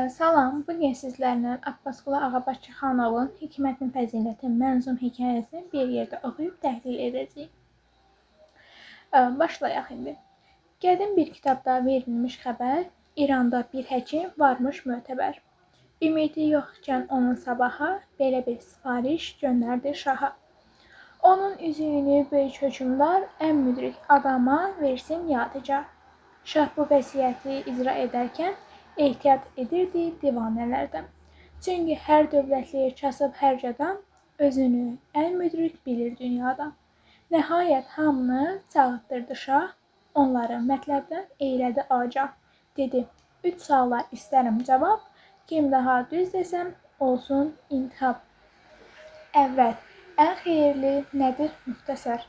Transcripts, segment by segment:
Salam, bu gün sizlərlə Abbasqulu Ağabakıxanovun Hikmətin Fəzilətin mənzum hekayəsini bir yerdə oxuyub təhlil edəcəyik. Başlayaq indi. Qədim bir kitabda verilmiş xəbər, İranda bir həkim varmış mötəbər. Ümidi yoxkən onun sabaha belə bir sifariş göndərdi şaha. Onun üzüyünü böyük hökmdar ən müdrik adama versin yadigar. Şah bu vəsiyyəti icra edərkən ehtiyat edirdi divanələrdən. Çünki hər dövlətli kasıb hərcadan özünü ən müdrik bilir dünyadan. Nəhayət hamını çağırtdırdı şah, onları mətləbdən eylədi agah. Dedi, 3 suala istərəm cavab, kim daha düz desəm olsun intihab. Əvvəl, ən xeyirli nədir müxtəsər?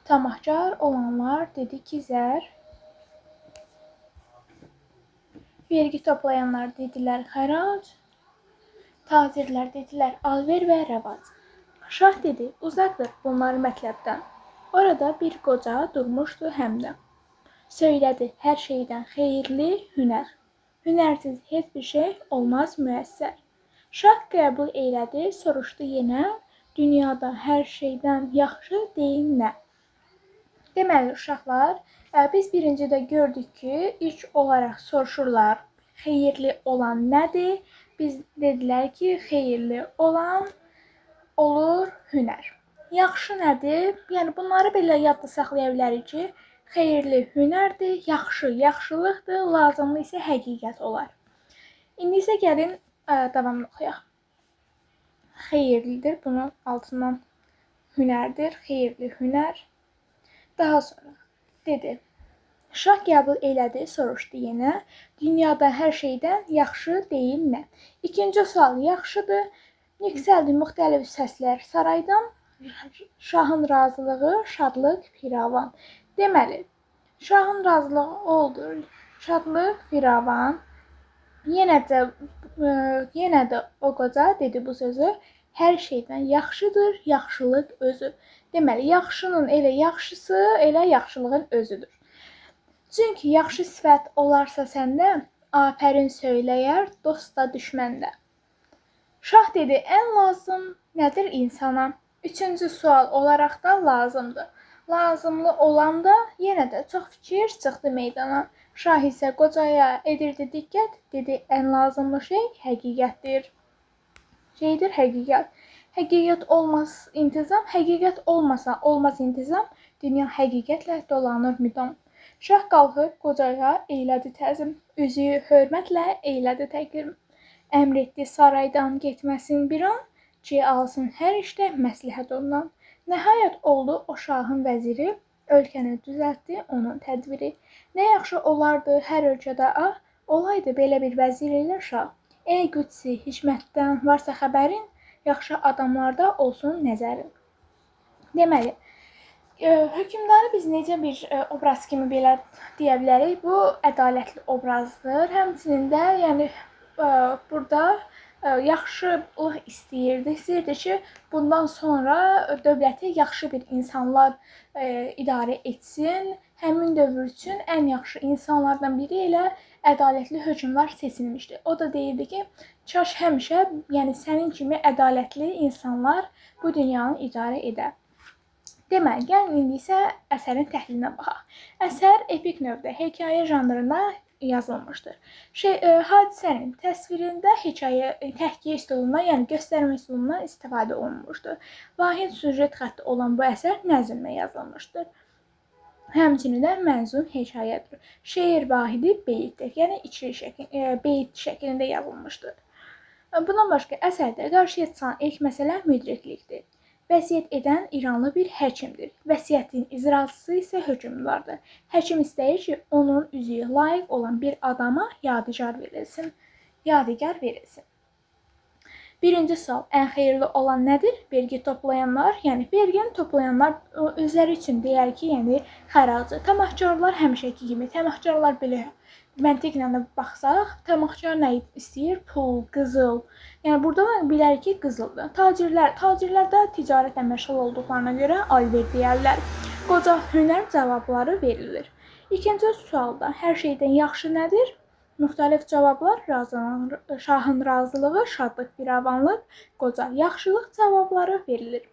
Tamahkar olanlar dedi ki zər. Vergi toplayanlar dedilər xərac, tacirlər dedilər alver və rəvac. Şah dedi, uzaqdır bunlar mətləbdən. Orada bir qoca durmuşdu həmdə. Söylədi, hər şeydən xeyirli hünər. Hünərsiz heç bir şey olmaz müəssər. Şah qəbul elədi, soruşdu yenə, dünyada hər şeydən yaxşı deyil nə? Deməli, uşaqlar, biz birincidə gördük ki, ilk olaraq soruşurlar, xeyirli olan nədir? Biz dedilər ki, xeyirli olan olur hünər. Yaxşı nədir? Yəni, bunları belə yadda saxlaya bilərik ki, xeyirli hünərdir, yaxşı, yaxşılıqdır, lazımlı isə həqiqət olar. İndi isə gəlin, davamlı oxuyaq. Xeyirlidir, bunun altından hünərdir, xeyirli hünər. Daha sonra dedi, şah qəbul elədi, soruşdu yenə, dünyada hər şeydən yaxşı deyil nə? İkinci sual yaxşıdır, yüksəldi müxtəlif səslər saraydan, şahın razılığı, şadlıq, firavan. Deməli, şahın razılığı oldu, şadlıq, firavan. Yenə də o qoca dedi bu sözü, hər şeydən yaxşıdır, yaxşılıq özü. Deməli, yaxşının elə yaxşısı, elə yaxşılığın özüdür. Çünki yaxşı sifət olarsa səndə, afərin söyləyər dost da düşməndə. Şah dedi, ən lazım nədir insana? Üçüncü sual olaraq da lazımdır. Lazımlı olanda yenə də çox fikir çıxdı meydana. Şah isə qocaya edirdi diqqət, dedi, ən lazımlı şey həqiqətdir. Şeydir həqiqət. Həqiqət olmaz intizam, həqiqət olmasa olmaz intizam, dünya həqiqətlə dolanır müdam. Şah qalxıb qocaya eylədi təzim, üzüyü hörmətlə eylədi təqdim. Əmr etdi saraydan getməsin bir an, ki alsın hər işdə məsləhət ondan. Nəhayət oldu o şahın vəziri, ölkəni düzəltdi onun tədbiri. Nə yaxşı olardı hər ölkədə olaydı belə bir vəzir ilə şah. Ey qüdsi hikmətdən varsa xəbərin, yaxşı adamlarda olsun nəzərin. Deməli, hökmdarı biz necə bir obraz kimi belə deyə bilərik? Bu ədalətli obrazdır. Həmçinin də, yəni burada yaxşılıq istəyirdi ki, bundan sonra dövləti yaxşı bir insanlar idarə etsin. Həmin dövr üçün ən yaxşı insanlardan biri ilə ədalətli hökmdar seçilmişdi. O da deyirdi ki, kaş həmişə, yəni sənin kimi ədalətli insanlar bu dünyanı idarə edər. Deməli, gəlin indi isə əsərin təhlilinə baxaq. Əsər epik növdə, hekayə janrında yazılmışdır. Hadisənin təsvirində hekayə təhkiyə üsulundan, yəni göstərmə üsulundan istifadə olunmuşdur. Vahid süjet xətti olan bu əsər nəzmlə yazılmışdır. Həmçinin də mənzum hekayədir. Şeir vahidi beyitdir, yəni beyit şəklində yazılmışdır. Bundan başqa əsərdə qarşıya çıxan ilk məsələ müdriklikdir. Vəsiyyət edən İranlı bir həkimdir. Vəsiyyətin icraçısı isə hökmdardır. Həkim istəyir ki, onun üzüyü layiq olan bir adama yadigar verilsin. Birinci sual, ən xeyirli olan nədir? Vergi toplayanlar, yəni vergini toplayanlar özləri üçün deyər ki, yəni xəracı. Tamahkarlar həmişəki kimi, tamahkarlar belə məntiqlə də baxsaq, tamahkar nə istəyir? Pul, qızıl. Yəni burada da bilərik ki, qızıldır. Tacirlər də ticarətlə məşğul olduqlarına görə alver deyərlər. Qoca hünər cavabları verilir. İkinci sualda hər şeydən yaxşı nədir? Müxtəlif cavablar şahın razılığı, şadlıq, firavanlıq, qoca, yaxşılıq cavabları verilir.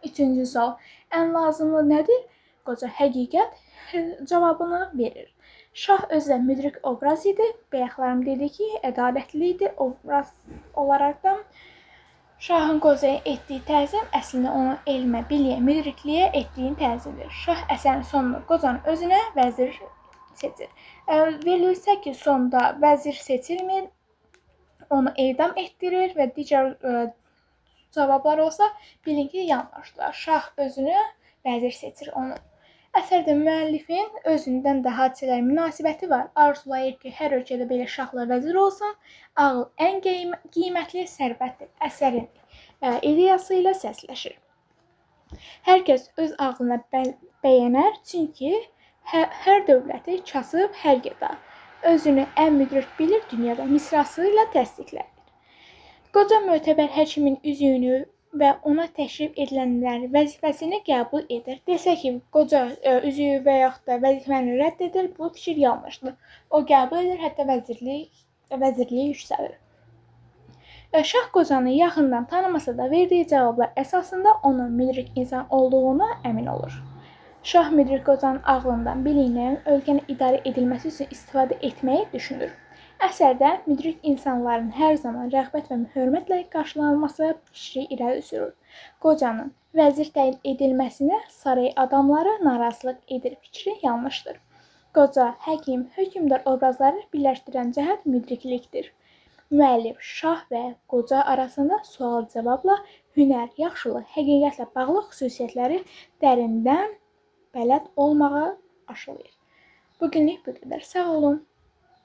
Üçüncü sual. Ən lazımlı nədir? Qoca həqiqət cavabını verir. Şah özü də müdrik obraz idi. Bayaqlarım dedi ki, ədalətli idi obraz olaraq da. Şahın qocaya etdiyi təzim əslində onun elmə, biliyə, müdrikliyə etdiyi təzimdir. Şah əsərin sonunda qocanın özünə vəzir seçir. Verilirsə ki, sonda vəzir seçilmir, onu edam etdirir və digər cavablar olsa, bilin ki, yanlışdır. Şah özünü vəzir seçir onu. Əsərdə müəllifin özündən də hadisələrə münasibəti var. Arzulayır ki, hər ölkədə belə şahla vəzir olsun. Ağıl ən qiymətli sərvətdir. Əsərin ideyası ilə səsləşir. Hər kəs öz ağlına bəyənər, çünki hər dövləti kasıb hər qəda. Özünü ən müdrik bilir dünyada misrası ilə təsdiqlənir. Qoca mötəbər həkimin üzüyünü və ona təşrif edilənlərin vəzifəsini qəbul edir. Desə ki, qoca üzüyü və yaxud da vəzifəni rədd edir, bu fikir yanlışdır. O qəbul edir, hətta vəzirliyi yüksəlir. Şah qocanı yaxından tanımasa da verdiyi cavablar əsasında onun müdrik insan olduğuna əmin olur. Şah müdrik qocanın ağlından, biliyindən ölkənin idarə edilməsi üçün istifadə etməyi düşünür. Əsərdə müdrik insanların hər zaman rəğbət və hörmətlə qarşılanması fikri irəli sürür. Qocanın vəzir təyin edilməsinə saray adamları narazılıq edir fikri yanlışdır. Qoca, həkim, hökmdar obrazları birləşdirən cəhət müdriklikdir. Müəllif şah və qoca arasında sual-cavabla hünər, yaxşılıq, həqiqətlə bağlı xüsusiyyətləri dərindən bələd olmağı aşılayır. Bugünlük bu qədər. Sağ olun.